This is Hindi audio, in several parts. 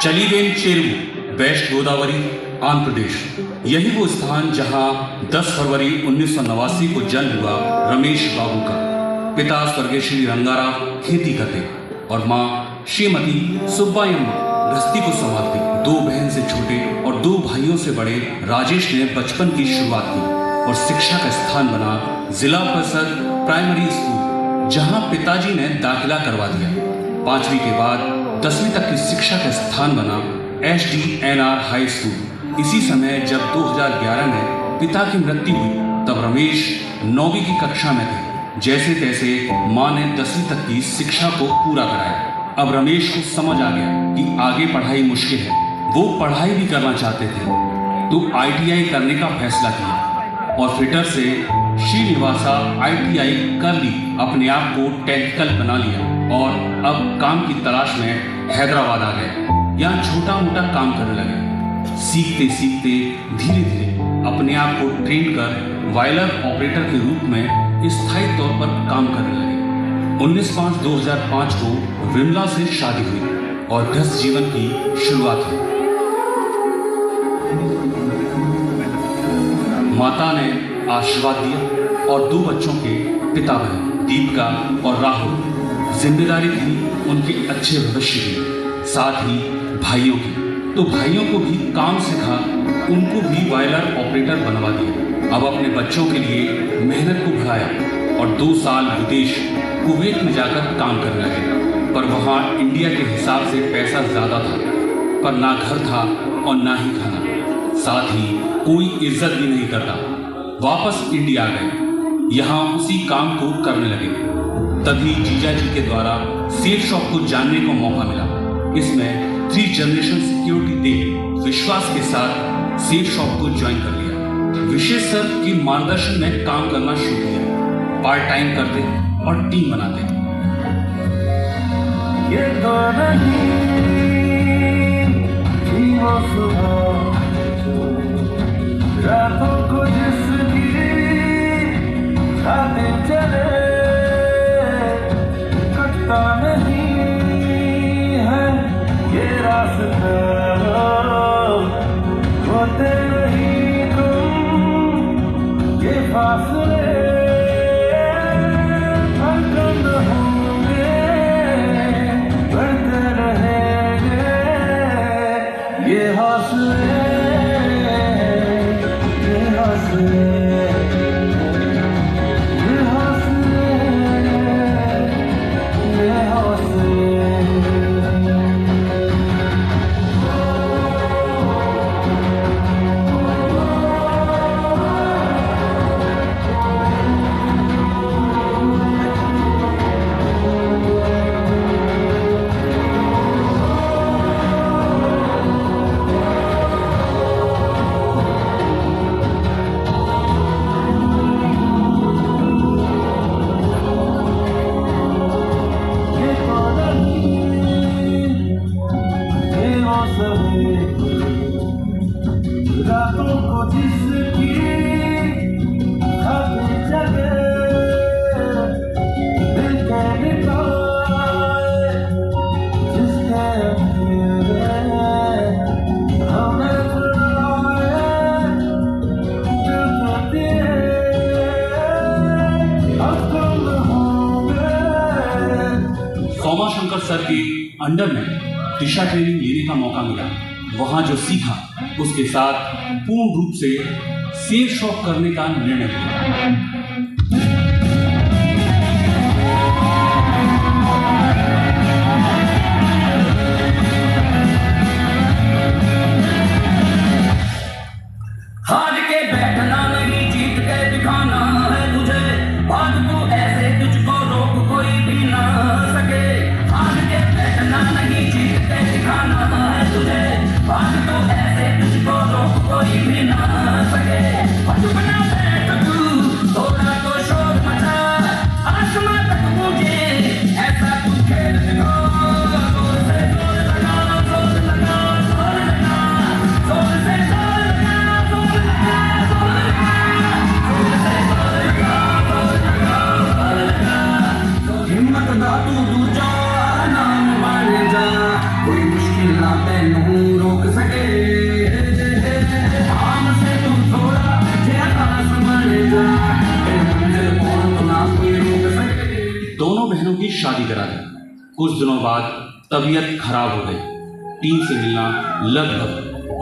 चलीबेन चेरुवु, वेस्ट गोदावरी, आंध्र प्रदेश। यही वो स्थान जहां 10 फरवरी 1989 को जन्म हुआ रमेश बाबू का। पिता स्वर्गीय श्री रंगाराव खेती करते और मां श्रीमती सुब्बायम्मा गृहस्थी को संभालती। 2 बहन से छोटे और 2 भाइयों से बड़े राजेश ने बचपन की शुरुआत की और शिक्षा का स्थान बना जिला परिषद प्राइमरी स्कूल, जहां पिताजी ने दाखिला करवा दिया। 5वीं के बाद 10वीं तक की शिक्षा का स्थान बना SDNR हाई स्कूल। इसी समय जब 2011 में पिता की मृत्यु हुई तब रमेश 9वीं की कक्षा में थे। जैसे तैसे मां ने 10वीं तक की शिक्षा को पूरा कराया। अब रमेश को समझ आ गया कि आगे पढ़ाई मुश्किल है। वो पढ़ाई भी करना चाहते थे तो ITI करने का फैसला किया और फिटर से श्रीनिवासा ITI कर ली। अपने आप को टेक्निकल बना लिया और अब काम की तलाश में हैदराबाद आ गए। यहाँ छोटा मोटा काम करने लगे। सीखते सीखते धीरे धीरे अपने आप को ट्रेन कर वायलर ऑपरेटर के रूप में स्थायी तौर पर काम करने लगे। 19/5/2005 को विमला से शादी हुई और गृहस्थ जीवन की शुरुआत हुई। माता ने आशीर्वाद दिया और 2 बच्चों के पिता बने, दीपिका और राहुल। जिम्मेदारी थी उनके अच्छे भविष्य की, साथ ही भाइयों की। तो भाइयों को भी काम सिखा, उनको भी वायलर ऑपरेटर बनवा दिया। अब अपने बच्चों के लिए मेहनत को बढ़ाया और 2 साल विदेश कुवैत में जाकर काम करने लगे। पर वहाँ इंडिया के हिसाब से पैसा ज़्यादा था, पर ना घर था और ना ही खाना, साथ ही कोई इज्जत भी नहीं करता। वापस इंडिया आ गए, यहाँ उसी काम को करने लगे। तभी जीजा जी के द्वारा सेफ शॉप को जानने को मौका मिला। इसमें 3 जनरेशन सिक्योरिटी दे विश्वास के साथ सेफ शॉप को ज्वाइन कर लिया। विशेष सर के मार्गदर्शन में काम करना शुरू किया। पार्ट टाइम करते और टीम बनाते। ये तो नहीं थी वो सुबह, रातों को जिसकी खाते चले, कटता नहीं है ये रास्ता, होते नहीं तुम ये फासले, हरकंद होंगे बढ़ते रहेंगे ये हौसले, ये हौसले, ये हौसले, ये हौसले। रातों को जिसकी खाते चले, दिल के निकाले जिसके अंधेरे हमें छुड़ाए, दिल को दिए अब कम होंगे। सोमा शंकर सर के अंडर में दिशा ट्रेनिंग लेने का मौका मिला। वहाँ जो सीखा उसके साथ पूर्ण रूप से सेफ शॉप करने का निर्णय लिया। हार के बैठना नहीं, जीत के दिखाना है तुझे। भाग तू ऐसे, तुझको रोक कोई भी ना सके। हार के बैठना नहीं, जीत के दिखाना है तुझे। भाग तू ऐसे, तुझको रोक कोई भी ना सके। चुप ना बैठ तू, मैनू रोक सके हमसे तू थोड़ा जे खास बन जा मंजिल कौन तो ना कोई रोक सके। दोनों बहनों की शादी करा दी। कुछ दिनों बाद तबीयत खराब हो गई। टीम से मिलना लगभग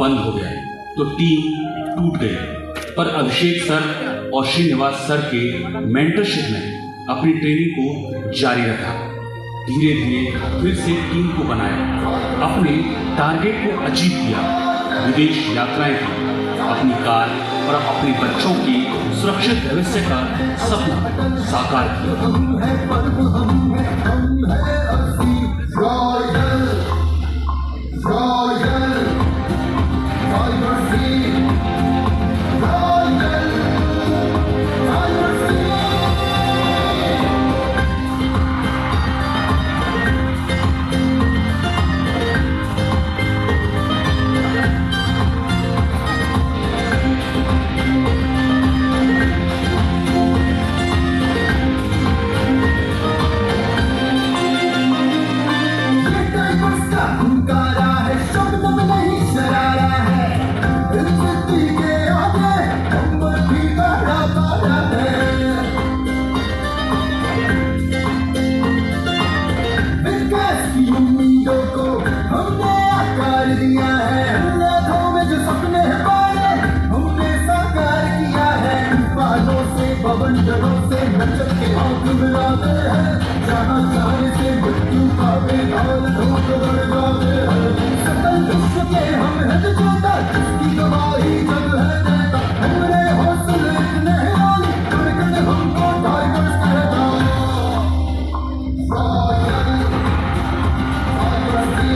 बंद हो गया तो टीम टूट गई। पर अभिषेक सर और श्रीनिवास सर के मेंटरशिप में अपनी ट्रेनिंग को जारी रखा। धीरे धीरे फिर से टीम को बनाया, अपने टारगेट को अचीव किया, विदेश यात्राएं की, अपनी कार और अपने बच्चों की सुरक्षित भविष्य का सपना साकार किया। हम है पर्व, हम है असली रॉयल रॉयल टाइगर सी रॉयल टाइगर सी। हुंकारा है, शब्द में नहीं शरारा है, इज्जती के आगे हम भी बड़ा बड़ा है। विकास की उम्मीदों को हमने आकार दिया है, लाखों में जो सपने हैं पाए हमने साकार किया है। बादलों से बवंडरों से नचल के आंख मिलाते हैं, जहाँ जाने से मृत्यु का बेहाल धूप बढ़ जाते हैं। सकल विश्व के हम हैं जो जोता, जिसकी गवाही जग है देता। हमरे हौसले इतने हैं आली, धड़कन हमको टाइगर्स कहता। रॉयल टाइगर सी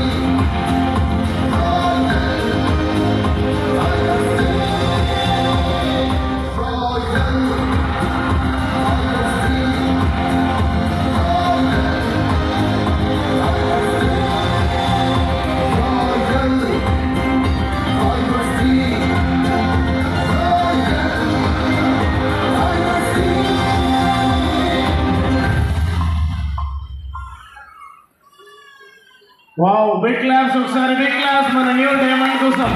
रॉयल टाइगर सी रॉयल टाइगर सी Wow, big claps ఒకసారి big claps మన న్యూ డైమండ్ కోసం.